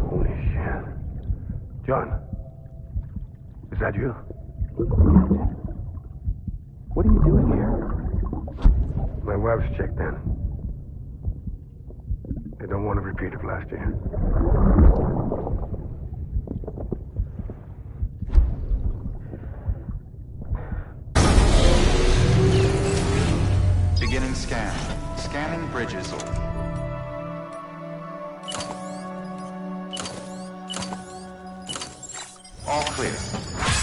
Holy shit. John, is that you? What are you doing here? My wife's checked in. They don't want to repeat of last year. Beginning scan. Scanning bridges. All clear.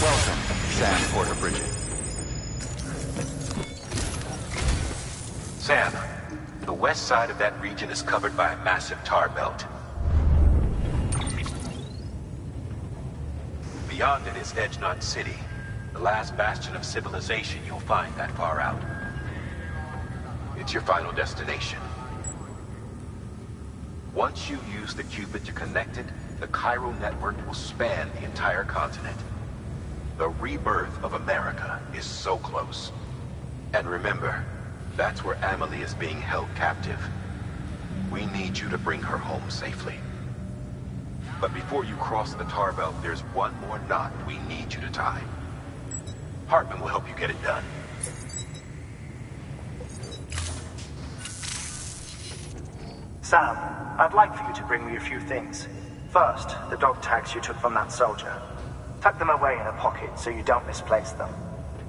Welcome, Sam Porter-Bridget. Sam, the west side of that region is covered by a massive tar belt. Beyond it is Edgenot City, the last bastion of civilization you'll find that far out. It's your final destination. Once you use the qubit to connect it, the Cairo network will span the entire continent. The rebirth of America is so close. And remember, that's where Amelie is being held captive. We need you to bring her home safely. But before you cross the tar belt, there's one more knot we need you to tie. Hartman will help you get it done. Sam, I'd like for you to bring me a few things. First, the dog tags you took from that soldier. Tuck them away in a pocket so you don't misplace them.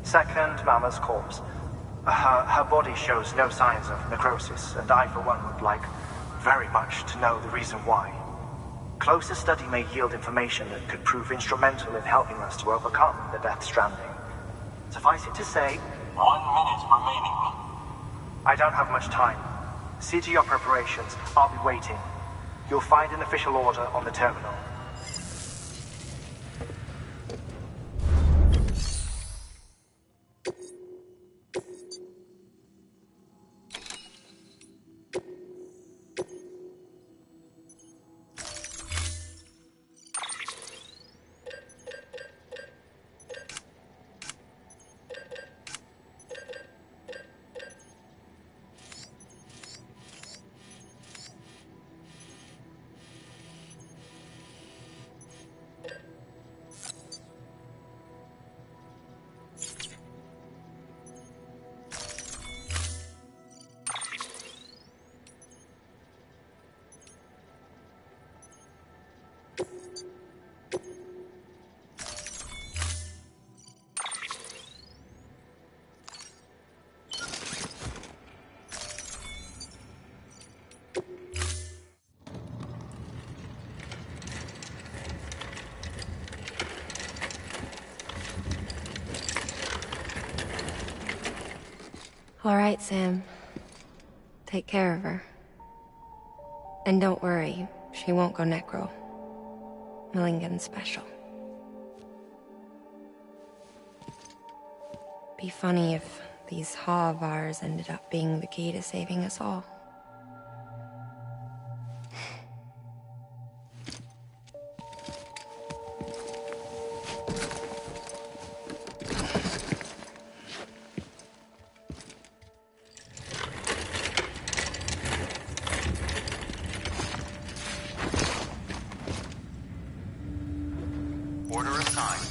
Second, Mama's corpse. Her body shows no signs of necrosis, and I, for one, would like very much to know the reason why. Closer study may yield information that could prove instrumental in helping us to overcome the Death Stranding. Suffice it to say, 1 minute remaining. I don't have much time. See to your preparations. I'll be waiting. You'll find an official order on the terminal. All right, Sam. Take care of her. And don't worry, she won't go necro. Millington's special. Be funny if these Ha of ours ended up being the key to saving us all. Order assigned.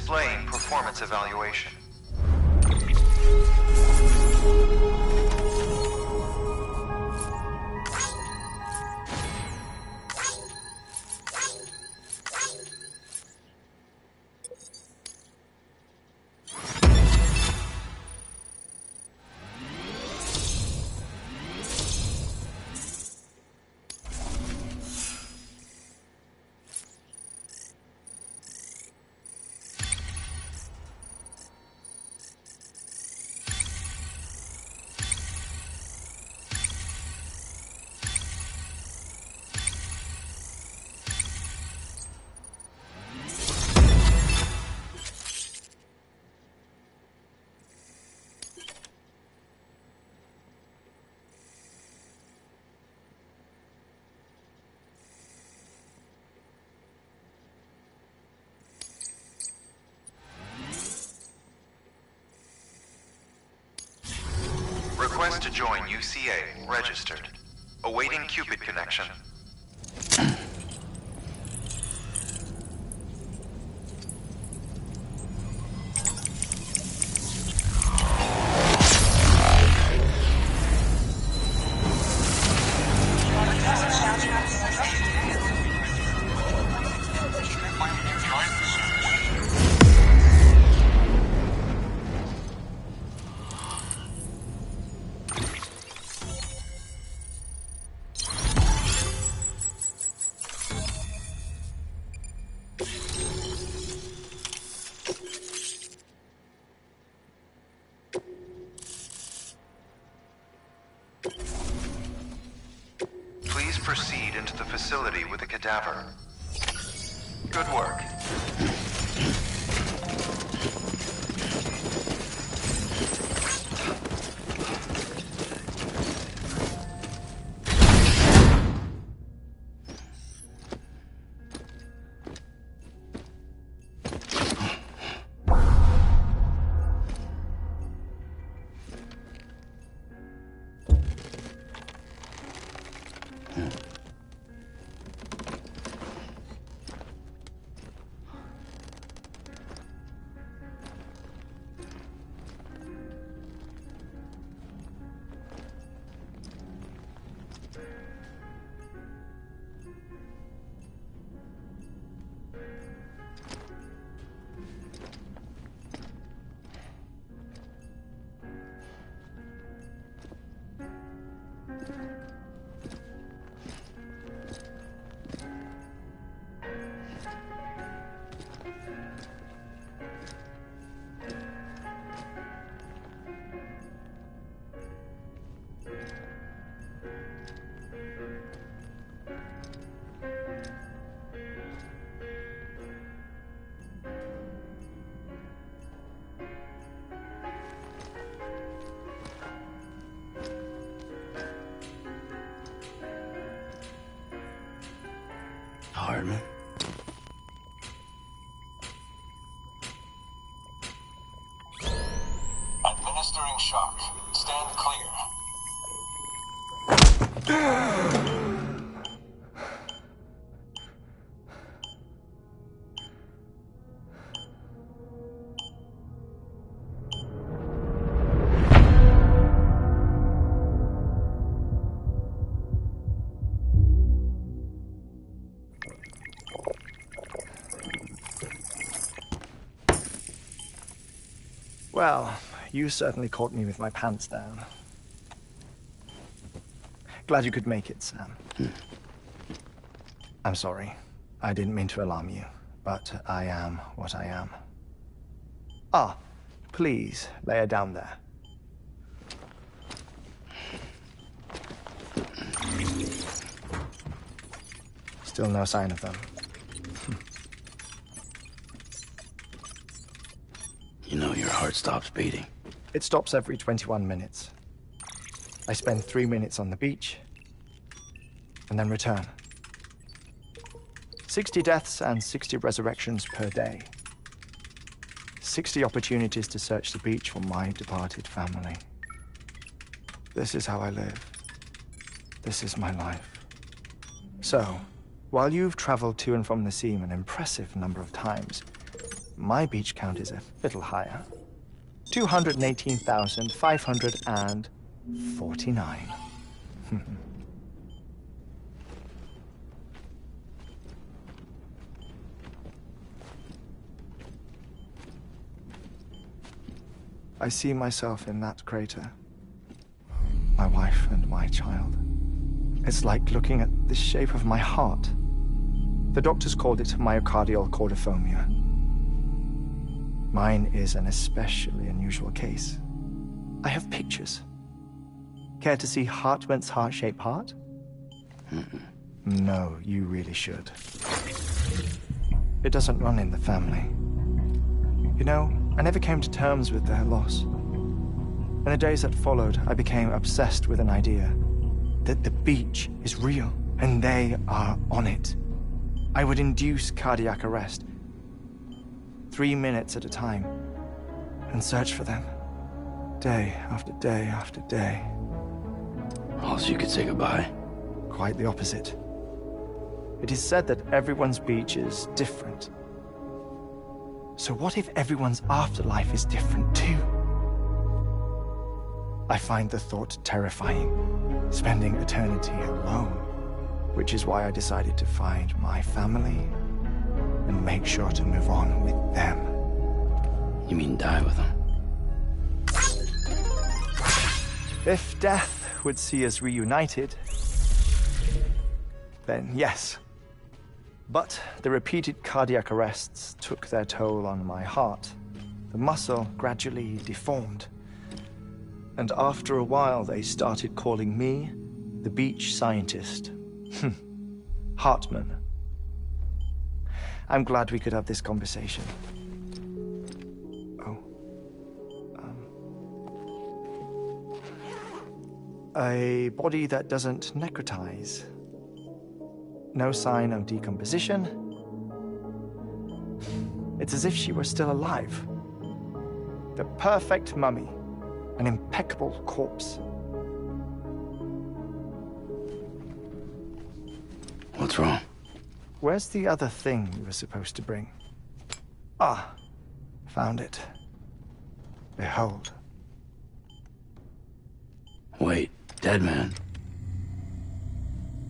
displaying performance evaluation. Request to join UCA. Registered. Awaiting Cupid connection. Please proceed into the facility with the cadaver. Good work. Hardman. Administering shock. Stand clear. Well, you certainly caught me with my pants down. Glad you could make it, Sam. I'm sorry. I didn't mean to alarm you, but I am what I am. Ah, please, lay her down there. Still no sign of them. You know your heart stops beating. It stops every 21 minutes. I spend 3 minutes on the beach, and then return. 60 deaths and 60 resurrections per day. 60 opportunities to search the beach for my departed family. This is how I live. This is my life. So, while you've traveled to and from the seam an impressive number of times, my beach count is a little higher. 218,549. I see myself in that crater. My wife and my child. It's like looking at the shape of my heart. The doctors called it myocardial cordiformia. Mine is an especially unusual case. I have pictures. Care to see Hartman's heart-shaped heart? No, you really should. It doesn't run in the family. You know, I never came to terms with their loss. In the days that followed, I became obsessed with an idea that the beach is real, and they are on it. I would induce cardiac arrest, 3 minutes at a time, and search for them, day after day after day. All so you could say goodbye? Quite the opposite. It is said that everyone's beach is different. So what if everyone's afterlife is different too? I find the thought terrifying, spending eternity alone, which is why I decided to find my family and make sure to move on with them. You mean die with them? If death would see us reunited, then yes. But the repeated cardiac arrests took their toll on my heart. The muscle gradually deformed. And after a while, they started calling me the beach scientist. Hartman. I'm glad we could have this conversation. Oh. A body that doesn't necrotize. No sign of decomposition. It's as if she were still alive. The perfect mummy. An impeccable corpse. What's wrong? Where's the other thing you were supposed to bring? Ah, found it. Behold. Wait, dead man?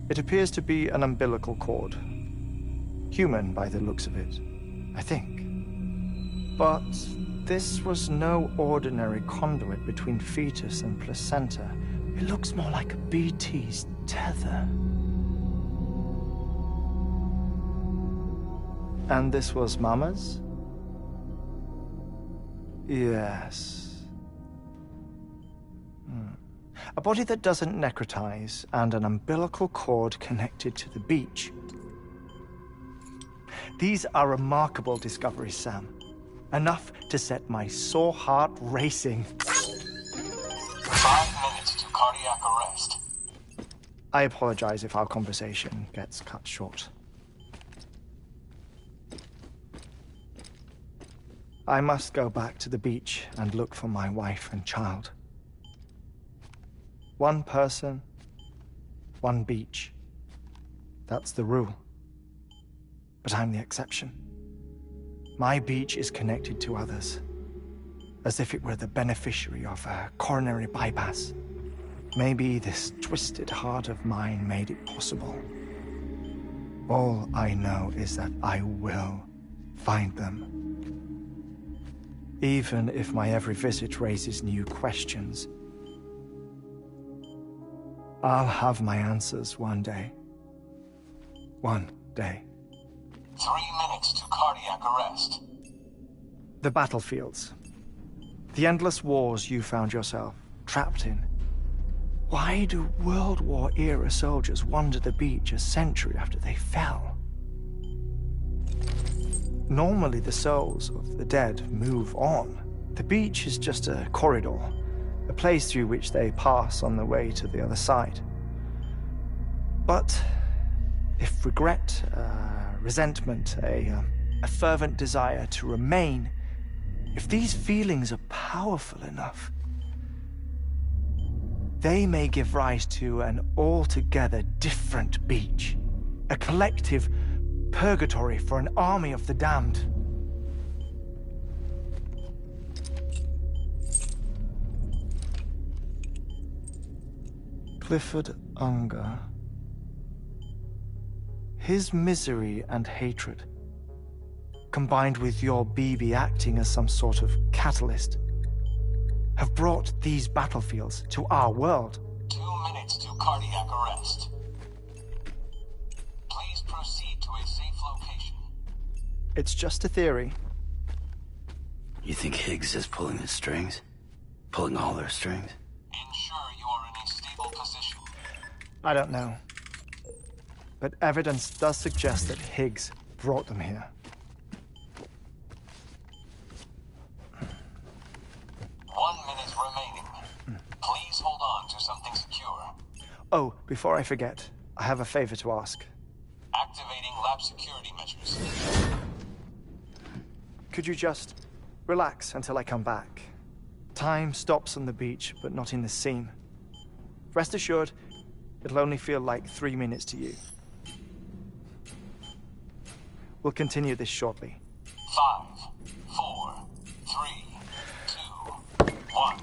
It appears to be an umbilical cord. Human by the looks of it, I think. But this was no ordinary conduit between fetus and placenta. It looks more like a BT's tether. And this was Mama's? Yes. A body that doesn't necrotize, and an umbilical cord connected to the beach. These are remarkable discoveries, Sam. Enough to set my sore heart racing. 5 minutes to cardiac arrest. I apologize if our conversation gets cut short. I must go back to the beach and look for my wife and child. One person, one beach. That's the rule. But I'm the exception. My beach is connected to others, as if it were the beneficiary of a coronary bypass. Maybe this twisted heart of mine made it possible. All I know is that I will find them. Even if my every visit raises new questions, I'll have my answers one day. One day. 3 minutes to cardiac arrest. The battlefields. The endless wars you found yourself trapped in. Why do World War-era soldiers wander the beach a century after they fell? Normally the souls of the dead move on. The beach is just a corridor, a place through which they pass on the way to the other side. But if regret, resentment, a fervent desire to remain, if these feelings are powerful enough, they may give rise to an altogether different beach, a collective purgatory for an army of the damned. Clifford Unger. His misery and hatred, combined with your BB acting as some sort of catalyst, have brought these battlefields to our world. 2 minutes to cardiac arrest. Please proceed to a safe location. It's just a theory. You think Higgs is pulling the strings? Pulling all their strings? Ensure you are in a stable position. I don't know. But evidence does suggest that Higgs brought them here. 1 minute remaining. Please hold on to something secure. Oh, before I forget, I have a favor to ask. Activating lab security measures. Could you just relax until I come back? Time stops on the beach, but not in the scene. Rest assured, it'll only feel like 3 minutes to you. We'll continue this shortly. 5, 4, 3, 2, 1.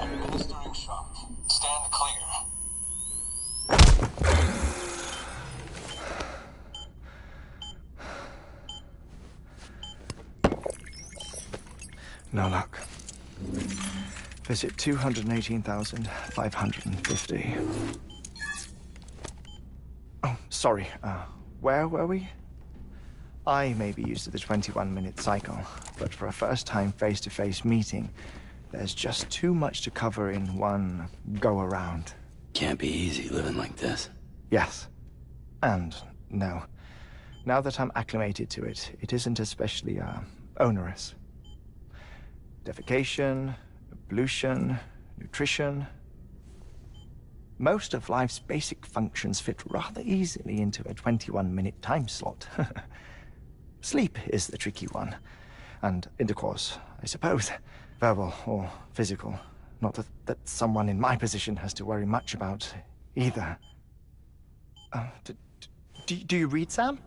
Administering shock. Stand clear. No luck. Visit 218,550. Oh, sorry. Where were we? I may be used to the 21-minute cycle, but for a first-time face-to-face meeting, there's just too much to cover in one go-around. Can't be easy living like this. Yes. And no. Now that I'm acclimated to it, it isn't especially, onerous. defecation, pollution, nutrition. Most of life's basic functions fit rather easily into a 21-minute time slot. Sleep is the tricky one. And intercourse, I suppose. Verbal or physical. Not that someone in my position has to worry much about either. Do you read, Sam?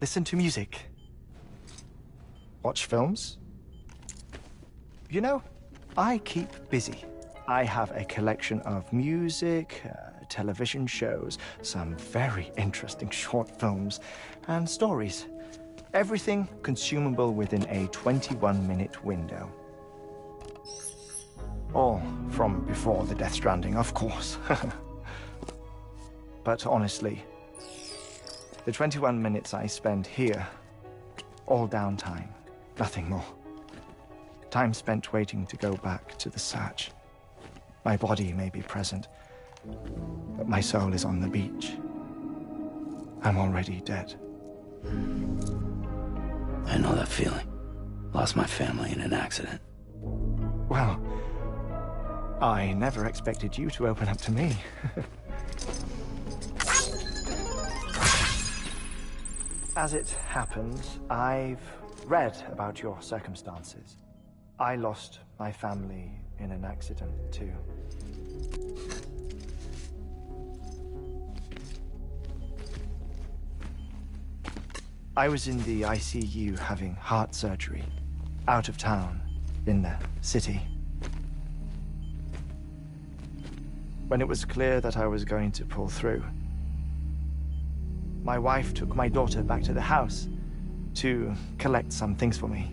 Listen to music. Watch films? You know, I keep busy. I have a collection of music, television shows, some very interesting short films, and stories. Everything consumable within a 21-minute window. All from before the Death Stranding, of course. But honestly, the 21 minutes I spend here, all downtime, nothing more. Time spent waiting to go back to the search. My body may be present, but my soul is on the beach. I'm already dead. I know that feeling. Lost my family in an accident. Well, I never expected you to open up to me. As it happens, I've read about your circumstances. I lost my family in an accident, too. I was in the ICU having heart surgery, out of town, in the city. When it was clear that I was going to pull through, my wife took my daughter back to the house to collect some things for me.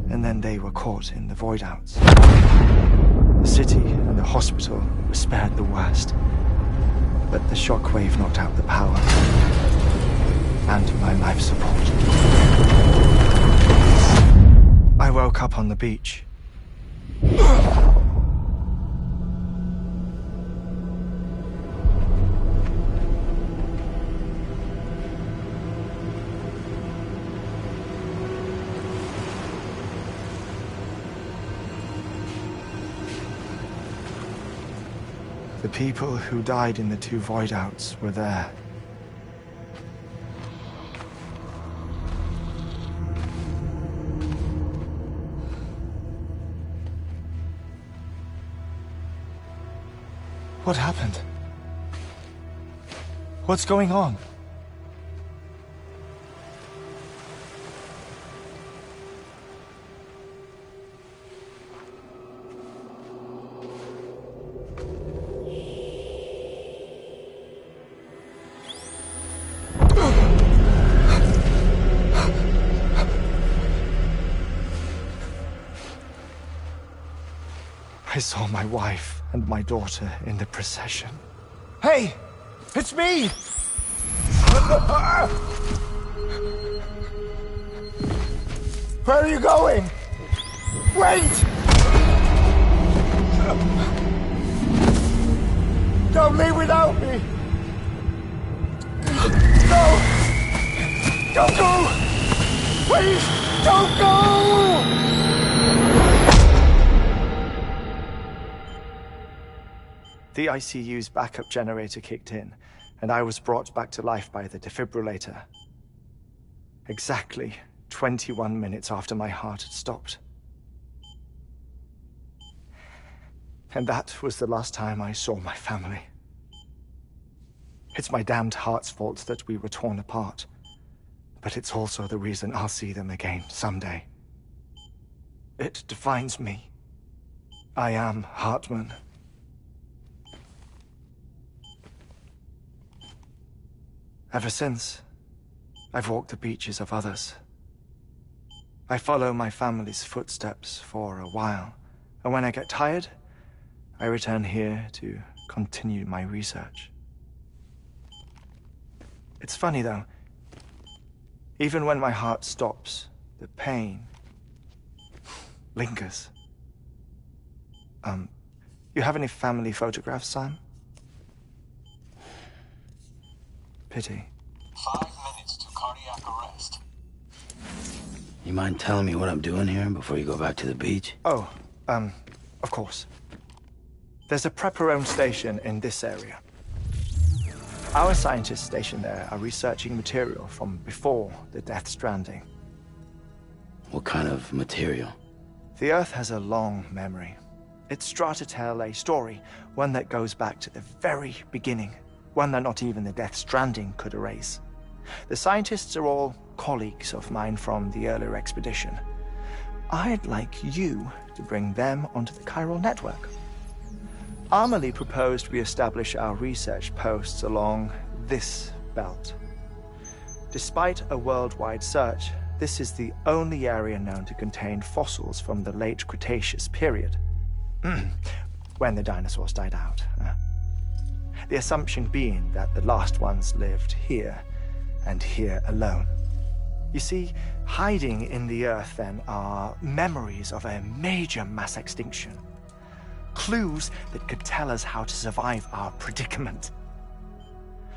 And then they were caught in the void outs. The city and the hospital were spared the worst, but the shockwave knocked out the power and my life support. I woke up on the beach. The people who died in the 2 void outs were there. What happened? What's going on? I saw my wife and my daughter in the procession. Hey! It's me! Where are you going? Wait! Don't leave without me! No! Don't go! Please, don't go! The ICU's backup generator kicked in, and I was brought back to life by the defibrillator. Exactly 21 minutes after my heart had stopped. And that was the last time I saw my family. It's my damned heart's fault that we were torn apart, but it's also the reason I'll see them again someday. It defines me. I am Hartman. Ever since, I've walked the beaches of others. I follow my family's footsteps for a while, and when I get tired, I return here to continue my research. It's funny, though. Even when my heart stops, the pain lingers. You have any family photographs, Sam? Pity. 5 minutes to cardiac arrest. You mind telling me what I'm doing here before you go back to the beach? Oh, of course. There's a prepper-owned station in this area. Our scientists stationed there are researching material from before the Death Stranding. What kind of material? The Earth has a long memory. It's trying to tell a story, one that goes back to the very beginning, one that not even the Death Stranding could erase. The scientists are all colleagues of mine from the earlier expedition. I'd like you to bring them onto the chiral network. Amelie proposed we establish our research posts along this belt. Despite a worldwide search, this is the only area known to contain fossils from the late Cretaceous period. When the dinosaurs died out. The assumption being that the last ones lived here, and here alone. You see, hiding in the Earth then are memories of a major mass extinction. Clues that could tell us how to survive our predicament.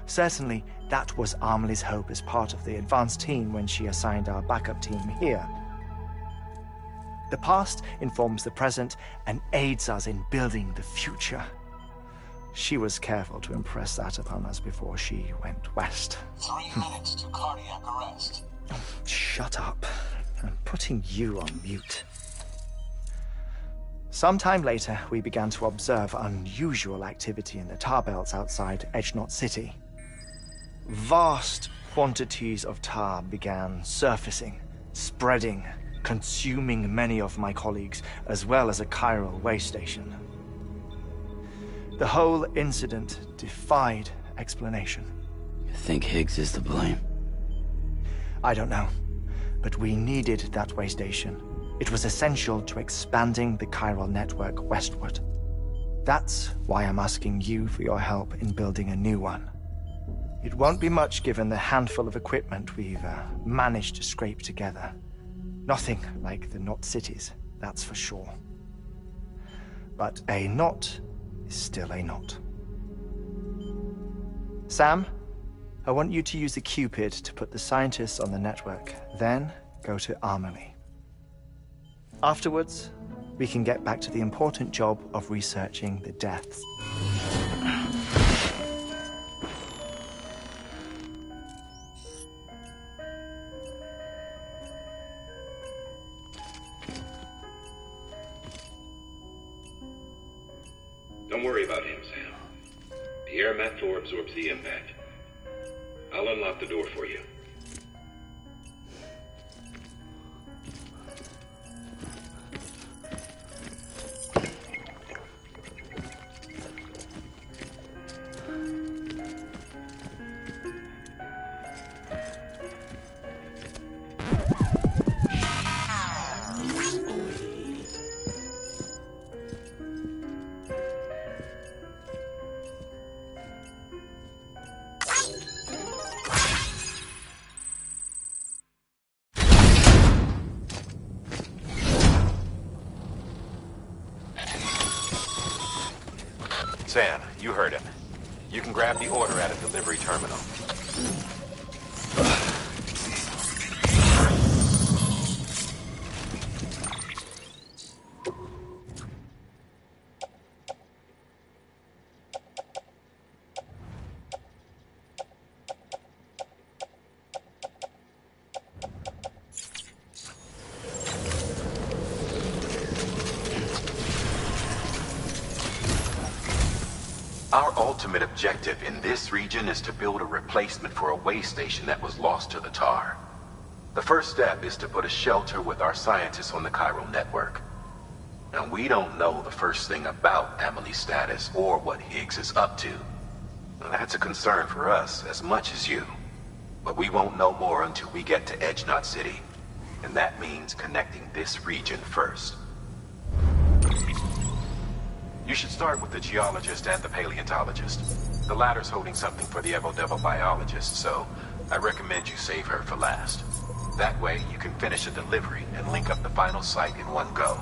Certainly, that was Amelie's hope as part of the advanced team when she assigned our backup team here. The past informs the present and aids us in building the future. She was careful to impress that upon us before she went west. 3 minutes to cardiac arrest. Shut up. I'm putting you on mute. Sometime later, we began to observe unusual activity in the tar belts outside Edgenot City. Vast quantities of tar began surfacing, spreading, consuming many of my colleagues, as well as a chiral way station. The whole incident defied explanation. You think Higgs is to blame? I don't know, but we needed that way station. It was essential to expanding the chiral network westward. That's why I'm asking you for your help in building a new one. It won't be much given the handful of equipment we've managed to scrape together. Nothing like the knot cities, that's for sure. But a knot is still a knot. Sam, I want you to use the Cupid to put the scientists on the network, then go to Amelie. Afterwards, we can get back to the important job of researching the deaths. Don't worry about him, Sam. The air mat floor absorbs the impact. I'll unlock the door for you. Sam, you heard him. You can grab the order at a delivery terminal. Our ultimate objective in this region is to build a replacement for a way station that was lost to the tar. The first step is to put a shelter with our scientists on the chiral network. Now, we don't know the first thing about Amelie's status or what Higgs is up to. Now, that's a concern for us as much as you. But we won't know more until we get to Edgenot City. And that means connecting this region first. You should start with the geologist and the paleontologist. The latter's holding something for the Evo-Devo biologist, so I recommend you save her for last. That way, you can finish a delivery and link up the final site in one go.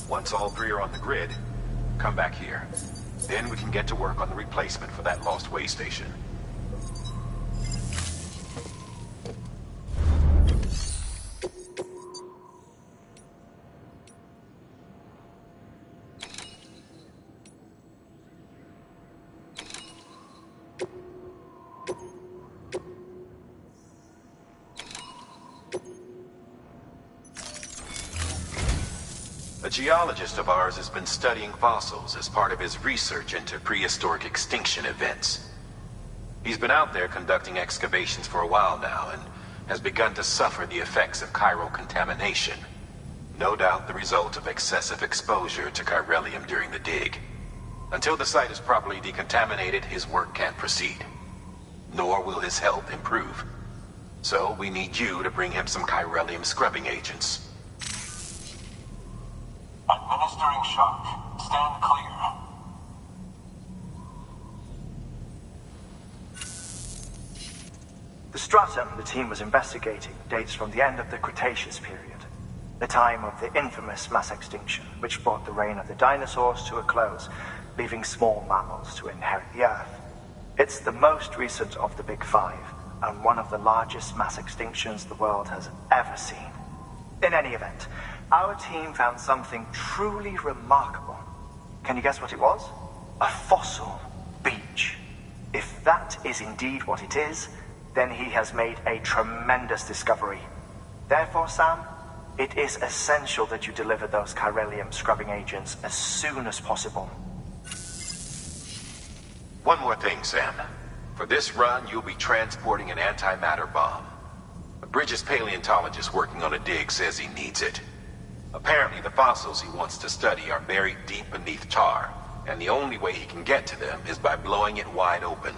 Once all three are on the grid, come back here. Then we can get to work on the replacement for that lost way station. geologist of ours has been studying fossils as part of his research into prehistoric extinction events. He's been out there conducting excavations for a while now and has begun to suffer the effects of chiral contamination. No doubt the result of excessive exposure to chiralium during the dig. Until the site is properly decontaminated, his work can't proceed. Nor will his health improve. So we need you to bring him some chiralium scrubbing agents. Administering shock. Stand clear. The stratum the team was investigating dates from the end of the Cretaceous period, the time of the infamous mass extinction, which brought the reign of the dinosaurs to a close, leaving small mammals to inherit the Earth. It's the most recent of the Big Five, and one of the largest mass extinctions the world has ever seen. In any event, our team found something truly remarkable. Can you guess what it was? A fossil beach. If that is indeed what it is, then he has made a tremendous discovery. Therefore, Sam, it is essential that you deliver those chiralium scrubbing agents as soon as possible. One more thing, Sam. For this run, you'll be transporting an antimatter bomb. A Bridges paleontologist working on a dig says he needs it. Apparently, the fossils he wants to study are buried deep beneath tar, and the only way he can get to them is by blowing it wide open.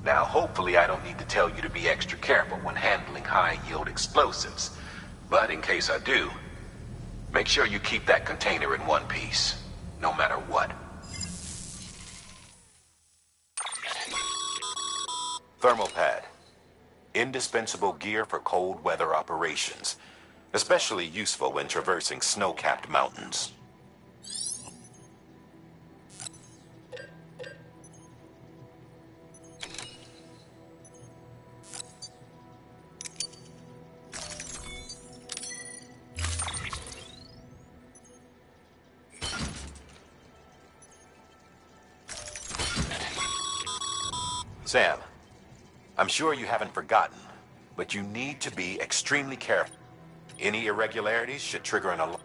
Now, hopefully I don't need to tell you to be extra careful when handling high-yield explosives. But in case I do, make sure you keep that container in one piece, no matter what. Thermal pad. Indispensable gear for cold weather operations, especially useful when traversing snow-capped mountains. Sam, I'm sure you haven't forgotten, but you need to be extremely careful. Any irregularities should trigger an alarm.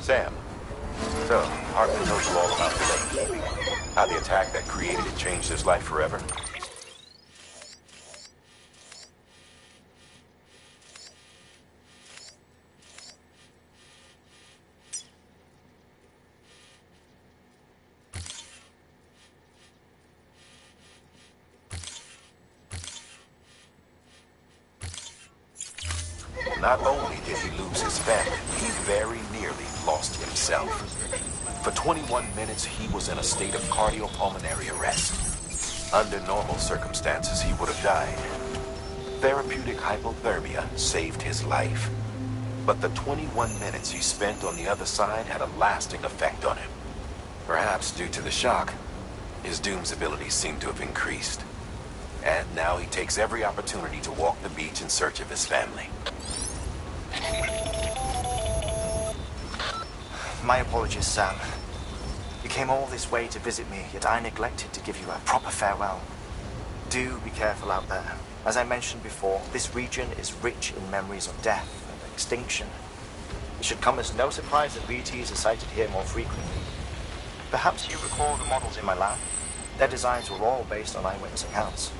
Sam, so, Hartman told you all about today. How the attack that created it changed his life forever. Not only did he lose his family, he very nearly lost himself. For 21 minutes, he was in a state of cardiopulmonary arrest. Under normal circumstances, he would have died. Therapeutic hypothermia saved his life. But the 21 minutes he spent on the other side had a lasting effect on him. Perhaps due to the shock, his Doom's abilities seem to have increased. And now he takes every opportunity to walk the beach in search of his family. My apologies, Sam. You came all this way to visit me, yet I neglected to give you a proper farewell. Do be careful out there. As I mentioned before, this region is rich in memories of death and extinction. It should come as no surprise that BTs are sighted here more frequently. Perhaps you recall the models in my lab? Their designs were all based on eyewitness accounts.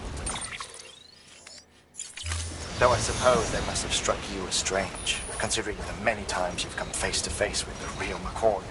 Though I suppose they must have struck you as strange, considering the many times you've come face to face with the real McCoy.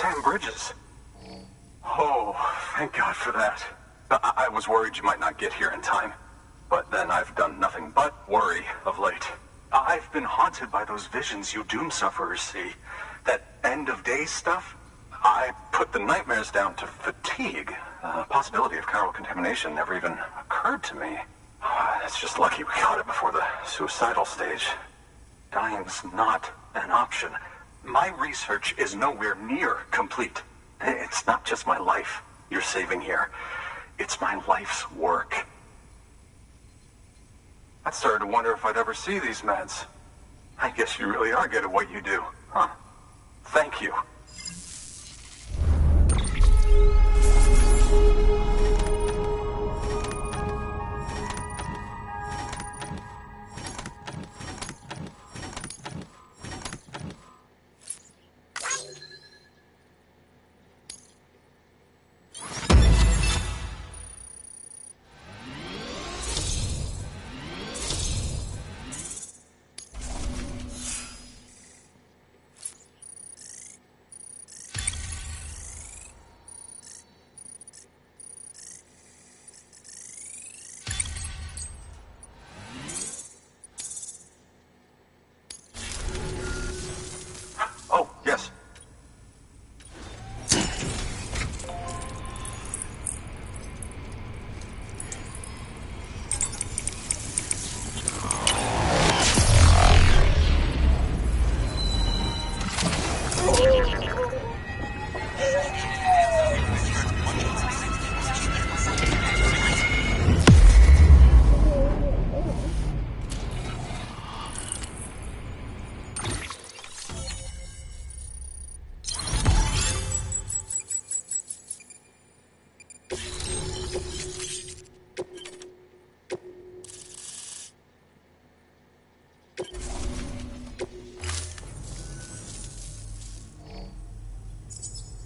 Sam Bridges. Oh, thank God for that. I was worried you might not get here in time. But then I've done nothing but worry of late. I've been haunted by those visions you doom sufferers see. That end of days stuff. I put the nightmares down to fatigue. The possibility of chiral contamination never even occurred to me. It's just lucky we got it before the suicidal stage. Dying's not an option. My research is nowhere near complete. It's not just my life you're saving here. It's my life's work. I started to wonder if I'd ever see these meds. I guess you really are good at what you do, huh? Thank you. Oh, yes.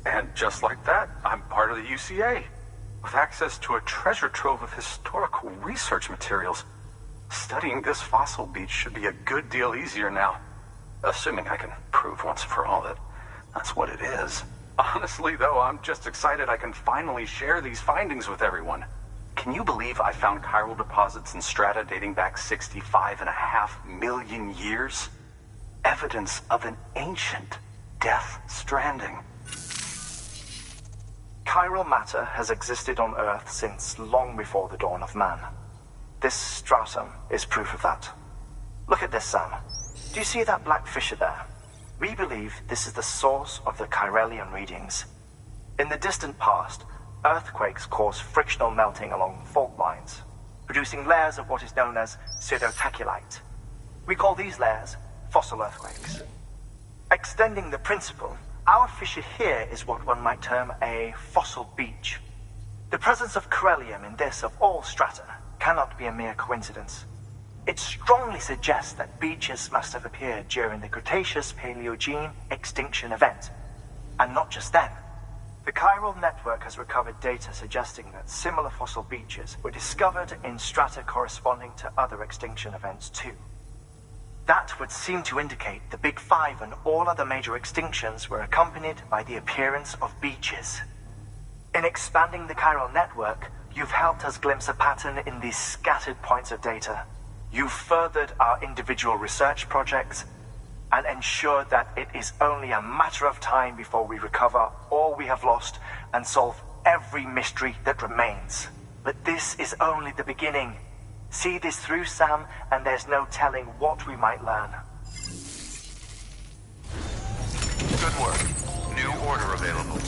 And just like that, I'm part of the UCA, with access to a treasure trove of historical research materials. Studying this fossil beach should be a good deal easier now, assuming I can prove once and for all that that's what it is. Honestly, though, I'm just excited I can finally share these findings with everyone. Can you believe I found chiral deposits in strata dating back 65.5 million years? Evidence of an ancient death stranding. Chiral matter has existed on Earth since long before the dawn of man. This stratum is proof of that. Look at this, Sam. Do you see that black fissure there? We believe this is the source of the Chiralian readings. In the distant past, earthquakes cause frictional melting along fault lines, producing layers of what is known as pseudotaculite. We call these layers fossil earthquakes. Extending the principle, our fissure here is what one might term a fossil beach. The presence of chiralium in this of all strata cannot be a mere coincidence. It strongly suggests that beaches must have appeared during the Cretaceous-Paleogene extinction event. And not just then. The chiral network has recovered data suggesting that similar fossil beaches were discovered in strata corresponding to other extinction events too. That would seem to indicate the Big Five and all other major extinctions were accompanied by the appearance of beaches. In expanding the chiral network, you've helped us glimpse a pattern in these scattered points of data. You've furthered our individual research projects and ensured that it is only a matter of time before we recover all we have lost and solve every mystery that remains. But this is only the beginning. See this through, Sam, and there's no telling what we might learn. Good work. New order available.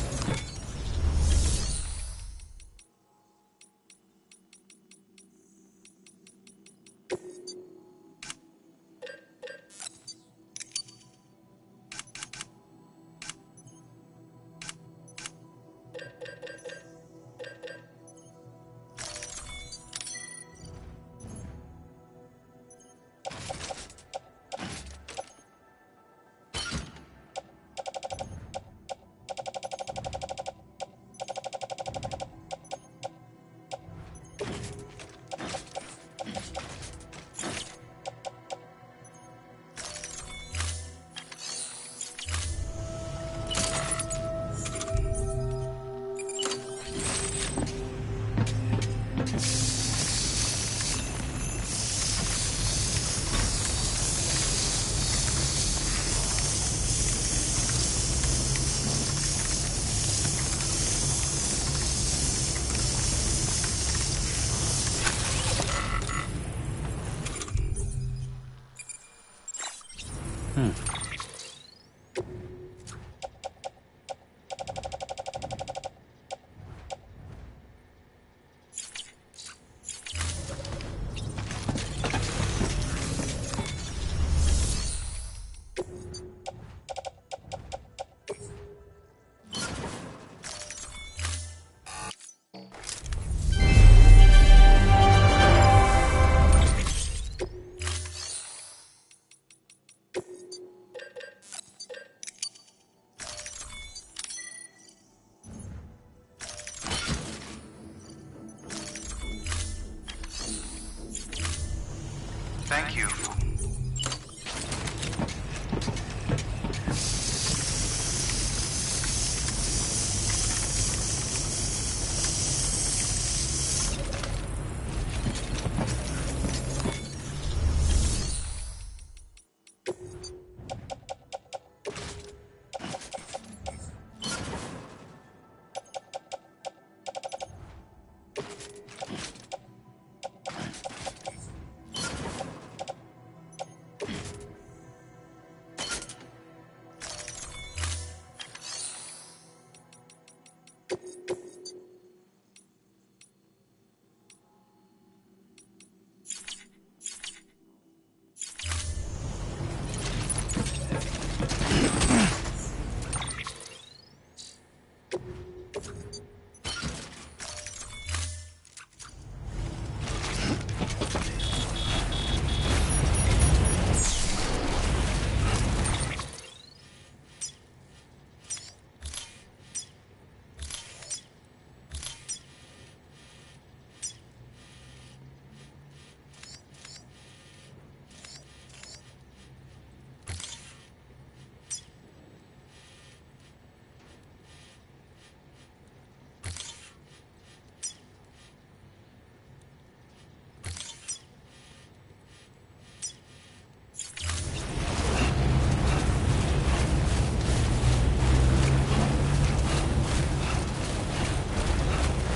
Thank you.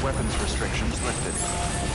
Weapons restrictions lifted.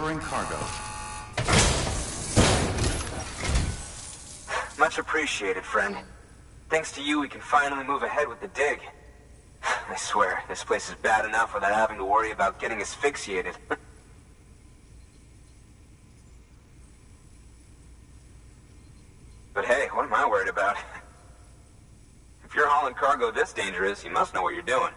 delivering cargo. Much appreciated, friend. Thanks to you, we can finally move ahead with the dig. I swear, this place is bad enough without having to worry about getting asphyxiated. But hey, what am I worried about? If you're hauling cargo this dangerous, you must know what you're doing.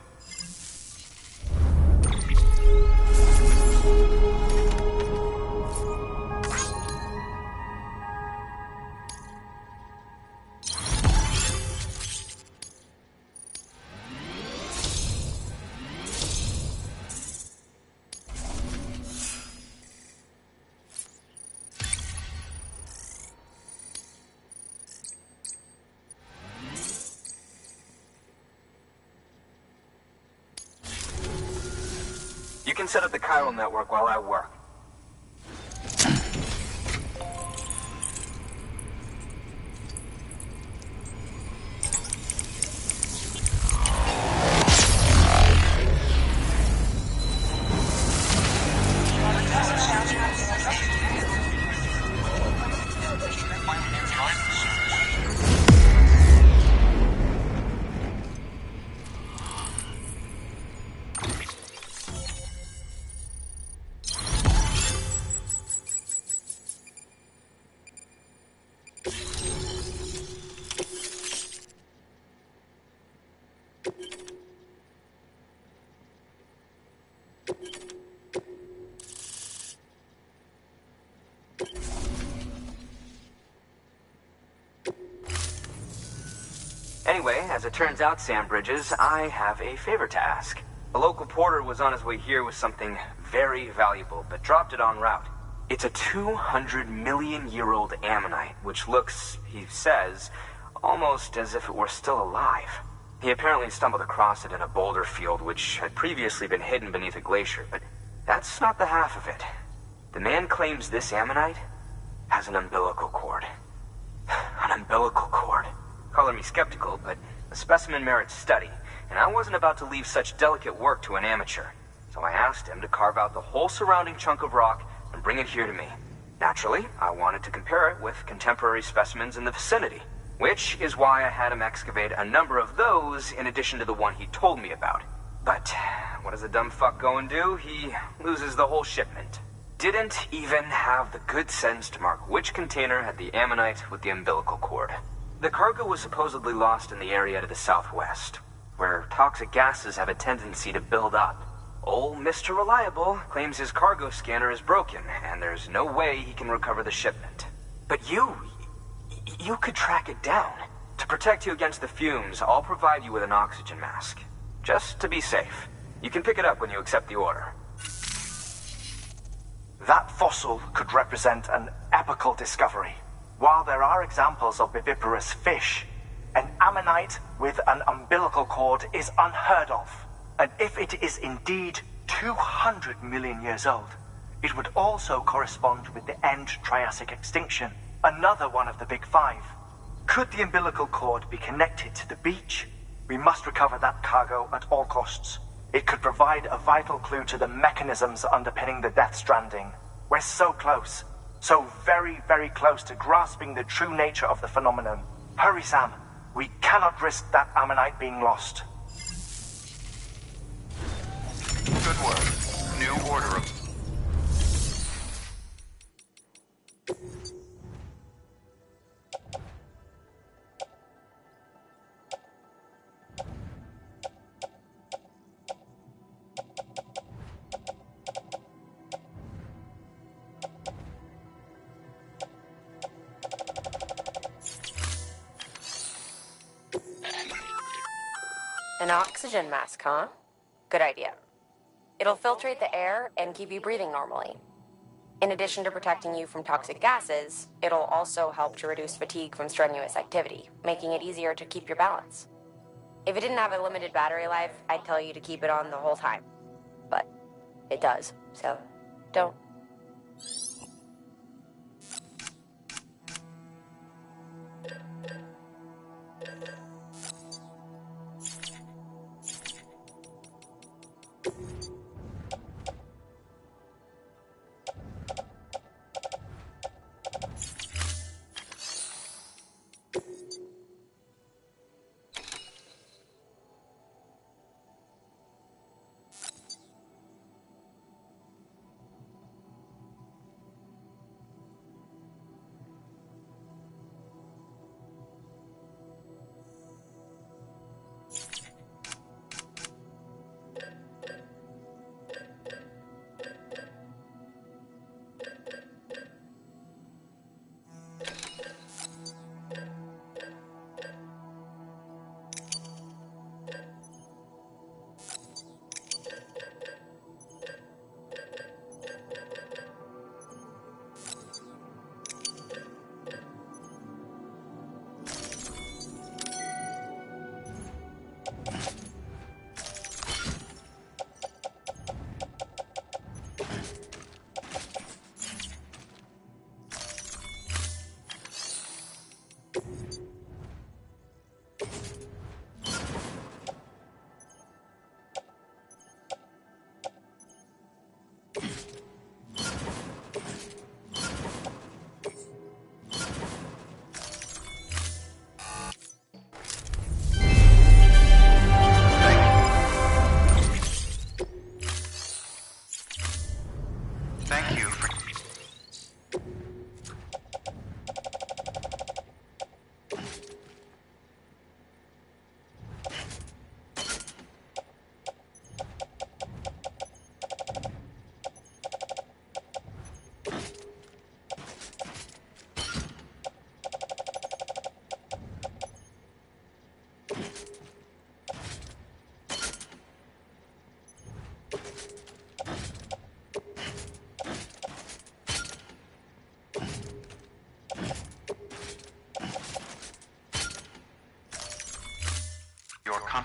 You can set up the chiral network while I work. Anyway, as it turns out, Sam Bridges, I have a favor to ask. A local porter was on his way here with something very valuable, but dropped it en route. It's a 200-million-year-old ammonite, which looks, he says, almost as if it were still alive. He apparently stumbled across it in a boulder field which had previously been hidden beneath a glacier, but that's not the half of it. The man claims this ammonite has an umbilical cord. An umbilical cord. Color me skeptical, but the specimen merits study, and I wasn't about to leave such delicate work to an amateur. So I asked him to carve out the whole surrounding chunk of rock and bring it here to me. Naturally, I wanted to compare it with contemporary specimens in the vicinity, which is why I had him excavate a number of those in addition to the one he told me about. But what does a dumb fuck go and do? He loses the whole shipment. Didn't even have the good sense to mark which container had the ammonite with the umbilical cord. The cargo was supposedly lost in the area to the southwest, where toxic gases have a tendency to build up. Old Mr. Reliable claims his cargo scanner is broken, and there's no way he can recover the shipment. But you could track it down. To protect you against the fumes, I'll provide you with an oxygen mask. Just to be safe. You can pick it up when you accept the order. That fossil could represent an epochal discovery. While there are examples of viviparous fish, an ammonite with an umbilical cord is unheard of. And if it is indeed 200 million years old, it would also correspond with the end Triassic extinction, another one of the big five. Could the umbilical cord be connected to the beach? We must recover that cargo at all costs. It could provide a vital clue to the mechanisms underpinning the Death Stranding. We're so close. So very, very close to grasping the true nature of the phenomenon. Hurry, Sam. We cannot risk that ammonite being lost. Good work. New order of... An oxygen mask, huh? Good idea. It'll filtrate the air and keep you breathing normally. In addition to protecting you from toxic gases, it'll also help to reduce fatigue from strenuous activity, making it easier to keep your balance. If it didn't have a limited battery life, I'd tell you to keep it on the whole time. But it does, so don't.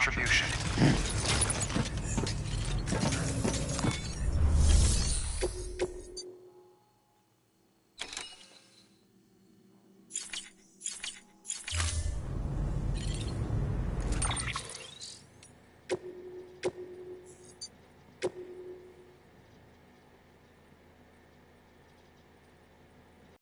contribution.